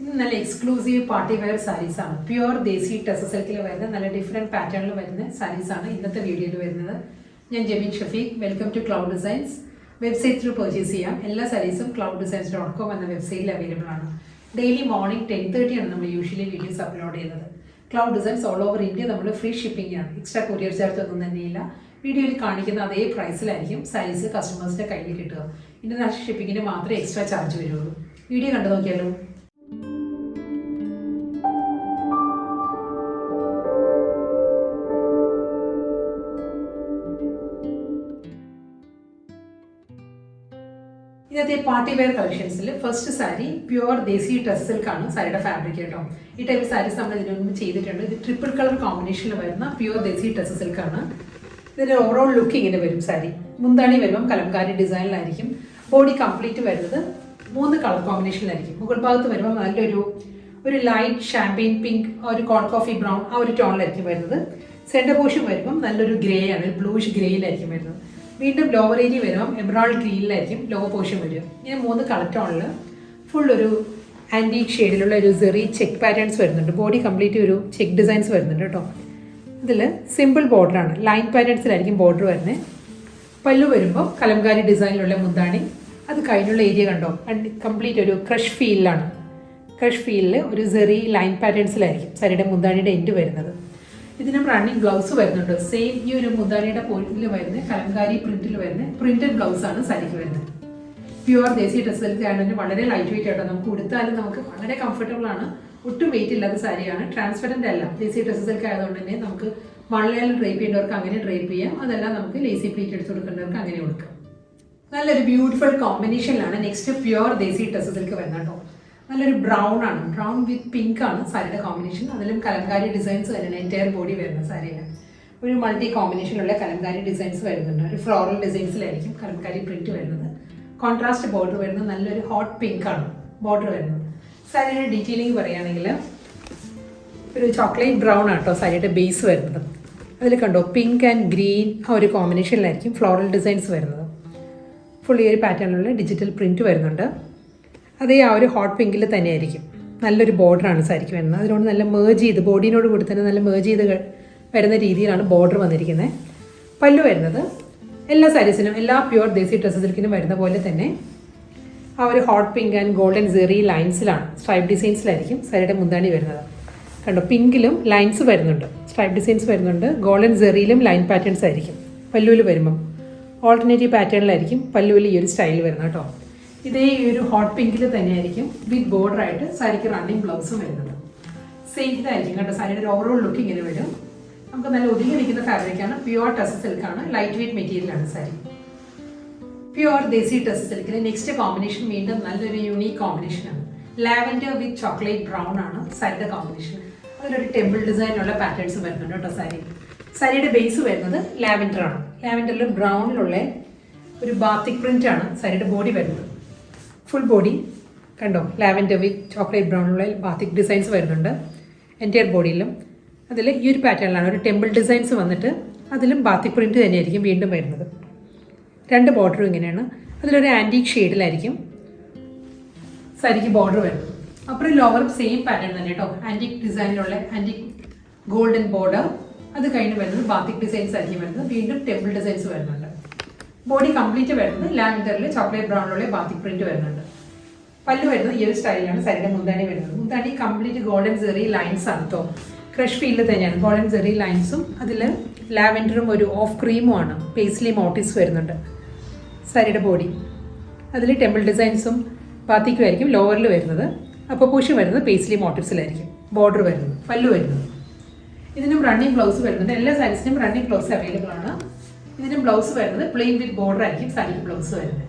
ഇന്ന് നല്ല exclusive party wear saris ആണ്. പ്യുവർ ദേശി ടെസ സിൽക്കിൽ വരുന്ന നല്ല ഡിഫറെൻറ്റ് പാറ്റേണിൽ വരുന്ന സാരീസ് ആണ് ഇന്നത്തെ വീഡിയോയിൽ വരുന്നത്. ഞാൻ Jameen Shafeeq. Welcome to cloud designs. Website through purchase ചെയ്യാം. എല്ലാ സാരീസും clouddesigns.com എന്ന വെബ്സൈറ്റിൽ അവൈലബിൾ ആണ്. ഡെയിലി മോർണിംഗ് 10:30 ആണ് നമ്മൾ യൂഷ്വലി വീഡിയോസ് അപ്ലോഡ് ചെയ്യുന്നത്. Cloud designs all over India നമ്മൾ ഫ്രീ ഷിപ്പിംഗ് ആണ്. എക്സ്ട്രാ കൊറിയർ ചാർജ് ഒന്നും തന്നെയില്ല. വീഡിയോയിൽ കാണിക്കുന്ന അതേ പ്രൈസിലായിരിക്കും സാരീസ് കസ്റ്റമേഴ്സിൻ്റെ കയ്യിൽ കിട്ടുക. ഇന്റർനാഷണൽ ഷിപ്പിങ്ങിന് മാത്രമേ എക്സ്ട്രാ ചാർജ് വരുള്ളൂ. വീഡിയോ കണ്ടു നോക്കിയാലോ. ഇന്നത്തെ പാർട്ടി വെയർ കളക്ഷൻസിൽ first sari pure desi tussar silk ആണ് സാരിയുടെ ഫാബ്രിക് കേട്ടോ. ഈ ടൈപ്പ് സാരീസ് നമ്മൾ ഇതിനു മുമ്പ് ചെയ്തിട്ടുണ്ട്. ഇത് ട്രിപ്പിൾ കളർ കോമ്പിനേഷനിൽ വരുന്ന പ്യുവർ ദേശി ടെസ സിൽക്ക് ആണ്. ഇതിന്റെ ഓവറോൾ ലുക്ക് ഇങ്ങനെ വരും. സാരി മുന്താണി വരുമ്പം കലംകാരി ഡിസൈനിലായിരിക്കും. ബോഡി കംപ്ലീറ്റ് വരുന്നത് 3 കളർ കോമ്പിനേഷനിലായിരിക്കും. മുകൾ ഭാഗത്ത് വരുമ്പോൾ നല്ലൊരു ലൈറ്റ് ഷാമ്പെയിൻ പിങ്ക്, ഒരു കോൾഡ് കോഫി ബ്രൗൺ ആ ഒരു ടോണിലായിരിക്കും വരുന്നത്. സെന്റർ പോർഷൻ വരുമ്പം നല്ലൊരു ഗ്രേ ആണ്, ബ്ലൂഷ് ഗ്രേയിലായിരിക്കും വരുന്നത്. വീണ്ടും ലോവർ ഏരിയ വരുമ്പം എമറാൾഡ് ഗ്രീനിലായിരിക്കും ലോവർ പോർഷൻ വരിക. ഇങ്ങനെ 3 കളർ ടോണിൽ ഫുൾ ഒരു ആൻറ്റീക് ഷെയ്ഡിലുള്ള ഒരു സെറി ചെക്ക് പാറ്റേൺസ് വരുന്നുണ്ട്. ബോഡി കംപ്ലീറ്റ് ഒരു ചെക്ക് ഡിസൈൻസ് വരുന്നുണ്ട് കേട്ടോ. ഇതിൽ സിമ്പിൾ ബോർഡറാണ്, ലൈൻ പാറ്റേൺസിലായിരിക്കും ബോർഡർ വരുന്നത്. പല്ലു വരുമ്പോൾ കലംകാരി ഡിസൈനിലുള്ള മുന്താണി. അത് കഴിഞ്ഞുള്ള ഏരിയ കണ്ടോ, കംപ്ലീറ്റ് ഒരു ക്രഷ് ഫീലിലാണ്. ക്രഷ് ഫീലിൽ ഒരു സെറി ലൈൻ പാറ്റേൺസിലായിരിക്കും സാരിയുടെ മുന്താണിയുടെ എൻഡ് വരുന്നത്. ഇതിനും റണ്ണിങ് ബ്ലൗസ് വരുന്നുണ്ട്. സെയിം ഈ ഒരു മുന്താണിയുടെ പോയിന്റിൽ വരുന്ന കലംകാരി പ്രിന്റിൽ വരുന്ന പ്രിന്റഡ് ബ്ലൗസ് ആണ് സാരിക്ക് വരുന്നത്. പ്യുവർ ദേശി ടെസ സിൽക്ക് ആയതുകൊണ്ട് വളരെ ലൈറ്റ് വെയിറ്റ് ആയിട്ടോ. നമുക്ക് ഉടുത്താലും നമുക്ക് വളരെ കംഫർട്ടബിൾ ആണ്. ഒട്ടും വെയിറ്റ് ഇല്ലാത്ത സാരിയാണ്. ട്രാൻസ്പെറന്റ് അല്ല. ദേശി ടെസ സിൽക്ക് ആയതുകൊണ്ട് തന്നെ നമുക്ക് വള്ളയിൽ ഡ്രൈപ്പ് ചെയ്യേണ്ടവർക്ക് അങ്ങനെ ഡ്രൈപ്പ് ചെയ്യാം. അതെല്ലാം നമുക്ക് ലേസി പ്ലീറ്റ് എടുത്ത് കൊടുക്കേണ്ടവർക്ക് അങ്ങനെ കൊടുക്കാം. നല്ലൊരു beautiful കോമ്പിനേഷനിലാണ് next pure desi tussar silk വരുന്നത് കേട്ടോ. നല്ലൊരു ബ്രൗൺ ആണ്, ബ്രൗൺ വിത്ത് പിങ്ക് ആണ് സാരിയുടെ കോമ്പിനേഷൻ. അതിലും കലംകാരി ഡിസൈൻസ് വരുന്നുണ്ട്. എൻറ്റയർ ബോഡി വരുന്ന സാരിയിൽ ഒരു മൾട്ടി കോമ്പിനേഷനുള്ള കലംകാരി ഡിസൈൻസ് വരുന്നുണ്ട്. ഒരു ഫ്ലോറൽ ഡിസൈൻസിലായിരിക്കും കലംകാരി പ്രിന്റ് വരുന്നത്. കോൺട്രാസ്റ്റ് ബോർഡർ വരുന്നത് നല്ലൊരു ഹോട്ട് പിങ്ക് ആണ് ബോർഡർ വരുന്നത്. സാരിയുടെ ഡീറ്റെയിലിംഗ് പറയുകയാണെങ്കിൽ ഒരു ചോക്ലേറ്റ് ബ്രൗൺ ആണ് കേട്ടോ സാരിയുടെ ബേസ് വരുന്നത്. അതിൽ കണ്ടോ പിങ്ക് ആൻഡ് ഗ്രീൻ ആ ഒരു കോമ്പിനേഷനിലായിരിക്കും ഫ്ലോറൽ ഡിസൈൻസ് വരുന്നത്. ഫുൾ ഈ ഒരു പാറ്റേണിലുള്ള ഡിജിറ്റൽ പ്രിന്റ് വരുന്നുണ്ട്. അതേ ആ ഒരു ഹോട്ട് പിങ്കിൽ തന്നെയായിരിക്കും. നല്ലൊരു ബോർഡറാണ് സാരിക്ക് വരുന്നത്. അതിനോട് നല്ല മേജ് ചെയ്ത് ബോഡീനോട് കൂടി തന്നെ നല്ല മേജ് ചെയ്ത് വരുന്ന രീതിയിലാണ് ബോർഡർ വന്നിരിക്കുന്നത്. പല്ലു വരുന്നത് എല്ലാ സാരീസിനും എല്ലാ പ്യുവർ ദേശി ടെസ സിൽക്കിനും വരുന്ന പോലെ തന്നെ ആ ഒരു hot pink and golden zari ലൈൻസിലാണ്, സ്ട്രൈപ്പ് ഡിസൈൻസിലായിരിക്കും സാരിയുടെ മുന്താണി വരുന്നത്. കണ്ടോ പിങ്കിലും ലൈൻസ് വരുന്നുണ്ട്, സ്ട്രൈപ്പ് ഡിസൈൻസ് വരുന്നുണ്ട്. ഗോൾഡൻ സെറിയിലും ലൈൻ പാറ്റേൺസ് ആയിരിക്കും. പല്ലുവിൽ വരുമ്പം ഓൾട്ടർനേറ്റീവ് പാറ്റേണിലായിരിക്കും പല്ലുവിൽ ഈ ഒരു സ്റ്റൈൽ വരുന്നത് കേട്ടോ. ഇതേ ഈ ഒരു ഹോട്ട് പിങ്കിൽ തന്നെയായിരിക്കും വിത്ത് ബോർഡർ ആയിട്ട് സാരിക്ക് റണ്ണിങ് ബ്ലൗസും വരുന്നത്. സെയിം ഇതായിരിക്കും കേട്ടോ. സാരിയുടെ ഒരു ഓവറോൾ ലുക്ക് ഇങ്ങനെ വരും. നമുക്ക് നല്ല ഒതുങ്ങി നിൽക്കുന്ന ഫാബ്രിക്കാണ്. പ്യുവർ ടെസ സിൽക്കാണ്. ലൈറ്റ് വെയിറ്റ് മെറ്റീരിയലാണ് sari. Pure desi ടെസ സിൽക്കിലെ next combination വീണ്ടും നല്ലൊരു യൂണീക് കോമ്പിനേഷനാണ്. ലാവൻഡർ വിത്ത് ചോക്ലേറ്റ് ബ്രൗൺ ആണ് സാരിയുടെ കോമ്പിനേഷൻ. അതിലൊരു ടെമ്പിൾ ഡിസൈനുള്ള പാറ്റേൺസ് വരുന്നുണ്ട് കേട്ടോ സാരി. സാരിയുടെ ബേസ് വരുന്നത് ലാവൻഡർ ആണ്. ലാവൻഡറിൽ ബ്രൗണിലുള്ള ഒരു ബാത്തിക് പ്രിന്റ് ആണ് സാരിയുടെ ബോഡി വരുന്നത്. ഫുൾ ബോഡി കണ്ടോ ലാവൻഡർ വിത്ത് ചോക്ലേറ്റ് ബ്രൗണിലുള്ള ബാത്തിക് ഡിസൈൻസ് വരുന്നുണ്ട് എൻറ്റയർ ബോഡിയിലും. അതിൽ ഈ ഒരു പാറ്റേണിലാണ് ഒരു ടെമ്പിൾ ഡിസൈൻസ് വന്നിട്ട് അതിലും ബാത്തിക് പ്രിന്റ് തന്നെയായിരിക്കും വീണ്ടും വരുന്നത്. 2 ബോർഡറും ഇങ്ങനെയാണ്. അതിലൊരു ആൻറ്റീക് ഷെയ്ഡിലായിരിക്കും സാരിക്ക് ബോർഡർ വരുന്നത്. അപ്പുറം ലോവറും സെയിം പാറ്റേൺ തന്നെ കേട്ടോ. ആൻറ്റീക് ഡിസൈനിലുള്ള ആൻറ്റീക് ഗോൾഡൻ ബോർഡർ. അത് കഴിഞ്ഞ് വരുന്നത് ബാത്തിക് ഡിസൈൻസ് ആയിരിക്കും വരുന്നത്. വീണ്ടും ടെമ്പിൾ ഡിസൈൻസ് വരുന്നുണ്ട്. ബോഡി കംപ്ലീറ്റ് വരുന്നത് ലാവൻഡറിൽ ചോക്ലേറ്റ് ബ്രൗണിലുള്ള ബാത്തിക് പ്രിന്റ് വരുന്നുണ്ട്. പല്ല് വരുന്നത് ഈ ഒരു സ്റ്റൈലിലാണ് സാരിയുടെ മുന്താണി വരുന്നത്. മുന്താണി കംപ്ലീറ്റ് ഗോൾഡൻ സെറി ലൈൻസ് ആണ് കേട്ടോ. ക്രഷ് ഫീൽഡ് തന്നെയാണ്. ഗോൾഡൻ സെറി ലൈൻസും അതിൽ ലാവൻഡറും ഒരു ഓഫ് ക്രീമും ആണ്. പേസ്ലി മോട്ടീവ്സ് വരുന്നുണ്ട് സാരിയുടെ ബോഡി. അതിൽ ടെമ്പിൾ ഡിസൈൻസും ബാത്തിക്കും ആയിരിക്കും ലോവറിൽ വരുന്നത്. അപ്പോൾ പുഷ് വരുന്നത് പേസ്ലി മോട്ടീവ്സിലായിരിക്കും ബോർഡർ വരുന്നത്. പല്ലു വരുന്നത്. ഇതിനും റണ്ണിങ് ബ്ലൗസ് വരുന്നുണ്ട്. എല്ലാ സാരീസിനും റണ്ണിങ് ബ്ലൗസ് അവൈലബിൾ ആണ്. ഇതിനും ബ്ലൗസ് വരുന്നത് പ്ലെയിൻ വിത്ത് ബോർഡർ ആയിരിക്കും സാരിക്ക് ബ്ലൗസ് വരുന്നത്.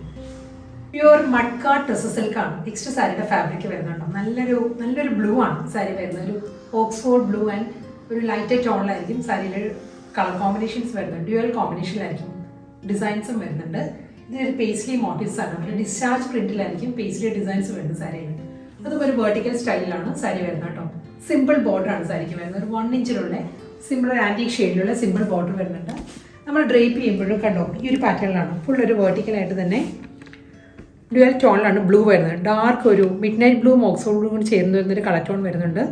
പ്യുവർ മഡ്ക ടെസ സിൽക്ക് ആണ് നെക്സ്റ്റ് സാരിയുടെ ഫാബ്രിക് വരുന്നുണ്ടോ. നല്ലൊരു ബ്ലൂ ആണ് സാരി വരുന്നത്. ഒരു ഓക്സ്ഫോർഡ് ബ്ലൂ ആൻഡ് ഒരു ലൈറ്റ് ടോണിലായിരിക്കും സാരിയിൽ കളർ കോമ്പിനേഷൻസ് വരുന്നത്. ഡ്യുവൽ കോമ്പിനേഷനിലായിരിക്കും ഡിസൈൻസും വരുന്നുണ്ട്. ഇതൊരു പേസ്ലി മോട്ടീവ്സ് ആണ്. ഒരു ഡിസ്ചാർജ് പ്രിന്റിലായിരിക്കും പേസ്ലി ഡിസൈൻസ് വരുന്നത് സാരിയിൽ. അതും ഒരു വെർട്ടിക്കൽ സ്റ്റൈലിലാണ് സാരി വരുന്നത് കേട്ടോ. സിമ്പിൾ ബോർഡർ ആണ് സാരിക്ക് വരുന്നത്. ഒരു 1 ഇഞ്ചിലുള്ള സിമ്പിൾ ആൻറ്റീക് ഷെയ്ഡിലുള്ള സിമ്പിൾ ബോർഡർ വരുന്നുണ്ട്. നമ്മൾ ഡ്രേപ്പ് ചെയ്യുമ്പോഴും കണ്ടോ ഈ ഒരു പാറ്റേണിലാണ് ഫുൾ ഒരു വെർട്ടിക്കലായിട്ട് തന്നെ ഡ്യുവൽ ടോണിലാണ് ബ്ലൂ വരുന്നത്. ഡാർക്ക് ഒരു mid night blue Oxford blue കൂടി ചേർന്ന് വരുന്നൊരു കളർ ടോൺ വരുന്നുണ്ട്.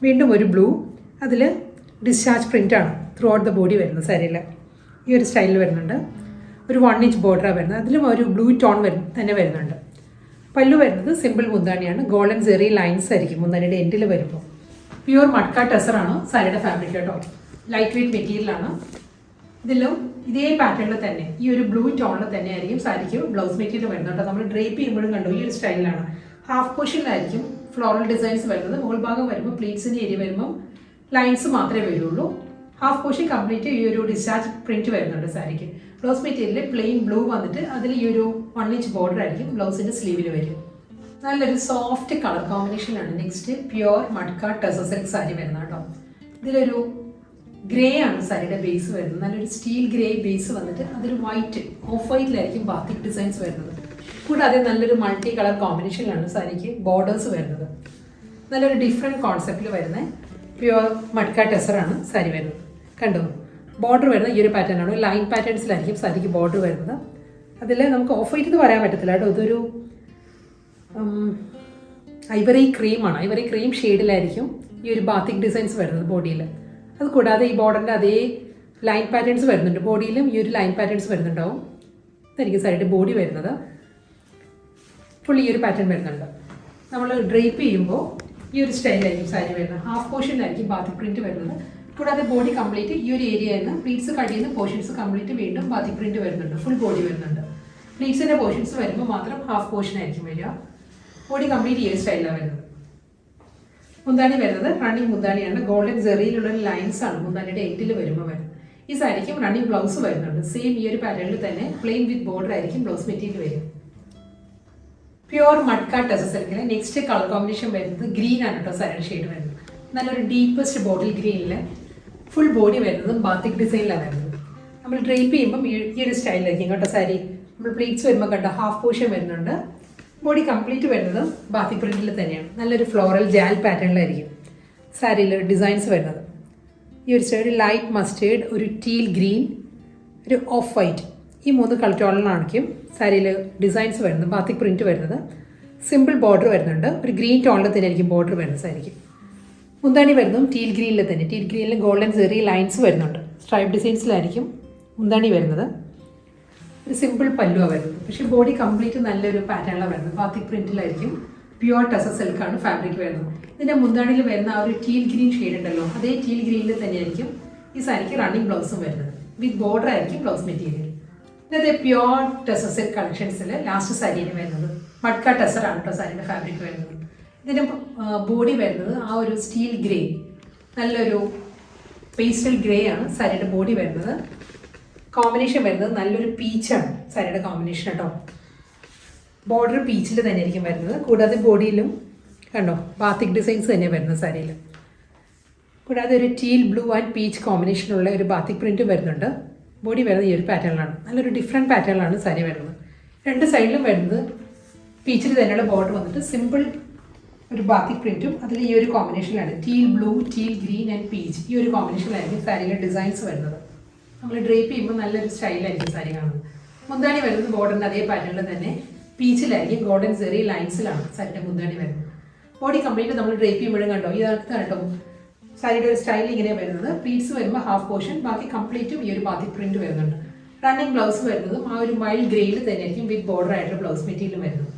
വീണ്ടും ഒരു ബ്ലൂ, അതിൽ ഡിസ്ചാർജ് പ്രിൻ്റാണ് ത്രൂ ഔട്ട് ദ ബോഡി വരുന്നത്. സാരിയിൽ ഈ ഒരു സ്റ്റൈലിൽ വരുന്നുണ്ട്. ഒരു 1 ഇഞ്ച് ബോർഡറാണ് വരുന്നത്. അതിലും ഒരു ബ്ലൂ ടോൺ തന്നെ വരുന്നുണ്ട്. പല്ലു വരുന്നത് സിമ്പിൾ മുന്താണിയാണ്. ഗോൾഡൻ സെറി ലൈൻസ് ആയിരിക്കും മുന്താണിയുടെ എൻഡിൽ വരുമ്പോൾ. പ്യുവർ മഡ്ക ടെസറാണ് സാരിയുടെ ഫാബ്രിക് കേട്ടോ. ലൈറ്റ് വെയ്റ്റ് മെറ്റീരിയലാണ്. ഇതിലും ഇതേ പാറ്റേണിൽ തന്നെ ഈ ഒരു ബ്ലൂ ടോണിൽ തന്നെ ആയിരിക്കും സാരിക്ക് ബ്ലൗസ് മെറ്റീരിയൽ വരുന്നത് കേട്ടോ. നമ്മൾ ഡ്രേപ്പ് ചെയ്യുമ്പോഴും കണ്ടു ഈ ഒരു സ്റ്റൈലിലാണ്. ഹാഫ് പോർഷനിലായിരിക്കും ഫ്ലോറൽ ഡിസൈൻസ് വരുന്നത്. മുകൾ ഭാഗം വരുമ്പോൾ പ്ലീറ്റ്സിൻ്റെ ഏരിയ വരുമ്പോൾ ലൈൻസ് മാത്രമേ വരുള്ളൂ. ഹാഫ് പോർഷൻ കംപ്ലീറ്റ് ഈ ഒരു ഡിസ്ചാർജ് പ്രിന്റ് വരുന്നുണ്ട് സാരിക്ക്. ബ്ലൗസ് മെറ്റീരിയൽ പ്ലെയിൻ ബ്ലൂ വന്നിട്ട് അതിൽ ഈ ഒരു 1 ഇഞ്ച് ബോർഡർ ആയിരിക്കും ബ്ലൗസിൻ്റെ സ്ലീവിൽ വരും. നല്ലൊരു സോഫ്റ്റ് കളർ കോമ്പിനേഷനാണ്. Next pure matka tussar silk sari വരുന്നത് കേട്ടോ. ഇതിലൊരു ഗ്രേ ആണ് സാരിയുടെ ബേസ് വരുന്നത്. നല്ലൊരു സ്റ്റീൽ ഗ്രേ ബേസ് വന്നിട്ട് അതൊരു വൈറ്റ് ഓഫ് വൈറ്റിലായിരിക്കും ബാത്തിക് ഡിസൈൻസ് വരുന്നത്. കൂടാതെ നല്ലൊരു മൾട്ടി കളർ കോമ്പിനേഷനിലാണ് സാരിക്ക് ബോർഡേഴ്സ് വരുന്നത്. നല്ലൊരു ഡിഫറെൻറ്റ് കോൺസെപ്റ്റിൽ വരുന്ന പ്യുവർ മഡ്ക ടെസറാണ് സാരി വരുന്നത്. കണ്ടോ, ബോർഡർ വരുന്നത് ഈ ഒരു പാറ്റേൺ ആണ്. ലൈൻ പാറ്റേൺസിലായിരിക്കും സാരിക്ക് ബോർഡർ വരുന്നത്. അതിൽ നമുക്ക് ഓഫ് വൈറ്റ് എന്ന് പറയാൻ പറ്റത്തില്ല കേട്ടോ. ഇതൊരു ഐവറി ക്രീമാണ്. ഐവറി ക്രീം ഷെയ്ഡിലായിരിക്കും ഈ ഒരു ബാത്തിക് ഡിസൈൻസ് വരുന്നത് ബോഡിയിൽ. അത് കൂടാതെ ഈ ബോർഡറിൻ്റെ അതേ ലൈൻ പാറ്റേൺസ് വരുന്നുണ്ട്. ബോഡിയിലും ഈ ഒരു ലൈൻ പാറ്റേൺസ് വരുന്നുണ്ടാവും. ഇതായിരിക്കും സാരിയുടെ ബോഡി വരുന്നത്. ഫുൾ ഈ ഒരു പാറ്റേൺ വരുന്നുണ്ട്. നമ്മൾ ഡ്രേപ്പ് ചെയ്യുമ്പോൾ ഈ ഒരു സ്റ്റൈലായിരിക്കും സാരി വരുന്നത്. ഹാഫ് പോർഷനിലായിരിക്കും ബാത്തിക് പ്രിന്റ് വരുന്നത്. കൂടാതെ ബോഡി കംപ്ലീറ്റ് ഈ ഒരു ഏരിയയിൽ നിന്ന് പ്ലീറ്റ്സ് കഴിയുന്ന പോർഷൻസ് കംപ്ലീറ്റ് വീണ്ടും ബാത്തിക് പ്രിന്റ് വരുന്നുണ്ട്. ഫുൾ ബോഡി വരുന്നുണ്ട്. പ്ലീറ്റ്സിൻ്റെ പോർഷൻസ് വരുമ്പോൾ മാത്രം ഹാഫ് പോർഷൻ ആയിരിക്കും വരിക. ബോഡി കംപ്ലീറ്റ് ഈ ഒരു സ്റ്റൈലാണ് വരുന്നത്. മുന്താണി വരുന്നത് റണ്ണിങ് മുന്താണിയാണ്. ഗോൾഡൻ സെറിയിലുള്ള ലൈൻസ് ആണ് മുന്താണിയുടെ എൻഡിൽ വരുമ്പോൾ വരുന്നത്. ഈ സാരിക്കും റണ്ണിങ് ബ്ലൗസ് വരുന്നുണ്ട്. സെയിം ഈ ഒരു പാറ്റേണിൽ തന്നെ പ്ലെയിൻ വിത്ത് ബോർഡർ ആയിരിക്കും ബ്ലൗസ് മെറ്റീരിയൽ വരും. പ്യുവർ മഡ്ക ടെസർ സിൽക്കിലെ നെക്സ്റ്റ് കളർ കോമ്പിനേഷൻ വരുന്നത് ഗ്രീൻ ആണ് കേട്ടോ. സാരിയുടെ ഷെയ്ഡ് വരുന്നത് നല്ലൊരു ഡീപ്പസ്റ്റ് ബോട്ടിൽ ഗ്രീനിൽ ഫുൾ ബോഡി വരുന്നതും ബാത്തിക് ഡിസൈനിലാണ് വരുന്നത്. നമ്മൾ ഡ്രേപ്പ് ചെയ്യുമ്പം ഈ ഒരു സ്റ്റൈലിലായിരിക്കും കേട്ടോ സാരി. നമ്മൾ പ്ലീറ്റ്സ് വരുമ്പോൾ കണ്ടോ ഹാഫ് പോർഷൻ വരുന്നുണ്ട്. ബോഡി കംപ്ലീറ്റ് വരുന്നതും ബാത്തിക് പ്രിന്റിൽ തന്നെയാണ്. നല്ലൊരു ഫ്ലോറൽ ജാൽ പാറ്റേണിലായിരിക്കും സാരിയിൽ ഡിസൈൻസ് വരുന്നത്. ഈ ഒരു സ്റ്റൈൽ ലൈറ്റ് മസ്റ്റേർഡ്, ഒരു ടീൽ ഗ്രീൻ, ഒരു ഓഫ് വൈറ്റ്, ഈ 3 കളർ ടോണിലായിരിക്കും സാരിയിൽ ഡിസൈൻസ് വരുന്നത്. ബാത്തിക് പ്രിന്റ് വരുന്നത്. സിമ്പിൾ ബോർഡർ വരുന്നുണ്ട്. ഒരു ഗ്രീൻ ടോണിൽ തന്നെ ആയിരിക്കും ബോർഡർ വരുന്നത് സാരിക്ക്. മുന്താണി വരുന്നതും ടീൽ ഗ്രീനിൽ തന്നെ. ടീൽ ഗ്രീനിൽ ഗോൾഡൻ സെറി ലൈൻസ് വരുന്നുണ്ട്. സ്ട്രൈപ്പ് ഡിസൈൻസിലായിരിക്കും മുന്താണി വരുന്നത്. ഒരു സിമ്പിൾ പല്ലുവാണ് വരുന്നത്. പക്ഷേ ബോഡി കംപ്ലീറ്റ് നല്ലൊരു പാറ്റേണിലാണ് വരുന്നത്. ബാത്തിക് പ്രിന്റിലായിരിക്കും. പ്യുവർ ടെസർ സിൽക്കാണ് ഫാബ്രിക് വരുന്നത്. ഇതിൻ്റെ മുന്താണിയിൽ വരുന്ന ആ ഒരു ടീൽ ഗ്രീൻ ഷെയ്ഡ് ഉണ്ടല്ലോ, അതേ ടീൽ ഗ്രീനിൽ തന്നെയായിരിക്കും ഈ സാരിക്ക് റണ്ണിങ് ബ്ലൗസും വരുന്നത്. വിത്ത് ബോർഡർ ആയിരിക്കും ബ്ലൗസ് മെറ്റീരിയൽ. ഇന്നത്തെ പ്യുവർ ടെസർ സിൽക്ക് കളക്ഷൻസിൽ ലാസ്റ്റ് സാരിയാണ് വരുന്നത്. മഡ്ക ടെസറാണ് കേട്ടോ സാരിയുടെ ഫാബ്രിക് വരുന്നത്. ഇതിൻ്റെ ബോഡി വരുന്നത് ആ ഒരു സ്റ്റീൽ ഗ്രേ, നല്ലൊരു പേസ്റ്റൽ ഗ്രേ ആണ് സാരിയുടെ ബോഡി വരുന്നത്. കോമ്പിനേഷൻ വരുന്നത് നല്ലൊരു പീച്ചാണ് സാരിയുടെ കോമ്പിനേഷൻ കേട്ടോ. ബോർഡർ പീച്ചിൽ തന്നെ ആയിരിക്കും വരുന്നത്. കൂടാതെ ബോഡിയിലും കണ്ടോ ബാത്തിക് ഡിസൈൻസ് തന്നെ വരുന്നത് സാരിയിൽ. കൂടാതെ ഒരു ടീൽ ബ്ലൂ ആൻഡ് പീച്ച് കോമ്പിനേഷനുള്ള ഒരു ബാത്തിക് പ്രിൻറ്റും വരുന്നുണ്ട്. ബോഡി വരുന്നത് ഈ ഒരു പാറ്റേണിലാണ്. നല്ലൊരു ഡിഫറെൻറ്റ് പാറ്റേണിലാണ് സാരി വരുന്നത്. 2 സൈഡിലും വരുന്നത് പീച്ചിൽ തന്നെയുള്ള ബോർഡർ വന്നിട്ട് സിമ്പിൾ ഒരു ബാത്തിക് പ്രിൻറ്റും അതിൽ ഈ ഒരു കോമ്പിനേഷനിലാണ്. Teal blue, teal green and peach, ഈ ഒരു കോമ്പിനേഷനിലായിരിക്കും സാരിയിലെ ഡിസൈൻസ് വരുന്നത്. നമ്മൾ ഡ്രേപ്പ് ചെയ്യുമ്പോൾ നല്ലൊരു സ്റ്റൈലായിരിക്കും സാരി കാണുന്നത്. മുന്താണി വരുന്നത് ബോർഡറിൻ്റെ അതേ പാറ്റേണിൽ തന്നെ പീച്ചിലായിരിക്കും. ഗോൾഡൻ സെറി ലൈൻസിലാണ് സാരിയുടെ മുന്താണി വരുന്നത്. ബോഡി കംപ്ലീറ്റ് നമ്മൾ ഡ്രേപ്പ് ചെയ്യുമ്പോഴും കണ്ടോ ഇതാണ് കേട്ടോ സാരിയുടെ ഒരു സ്റ്റൈൽ ഇങ്ങനെ വരുന്നത്. പ്ലീറ്റ്സ് വരുമ്പോൾ ഹാഫ് പോർഷൻ, ബാക്കി കംപ്ലീറ്റും ഈ ഒരു ബാത്തിക് പ്രിന്റ് വരുന്നുണ്ട്. റണ്ണിങ് ബ്ലൗസ് വരുന്നതും ആ ഒരു മൈൽഡ് ഗ്രേയിൽ തന്നെ ആയിരിക്കും വിത്ത് ബോർഡർ ആയിട്ടുള്ള ബ്ലൗസ് മെറ്റീരിയൽ വരുന്നത്.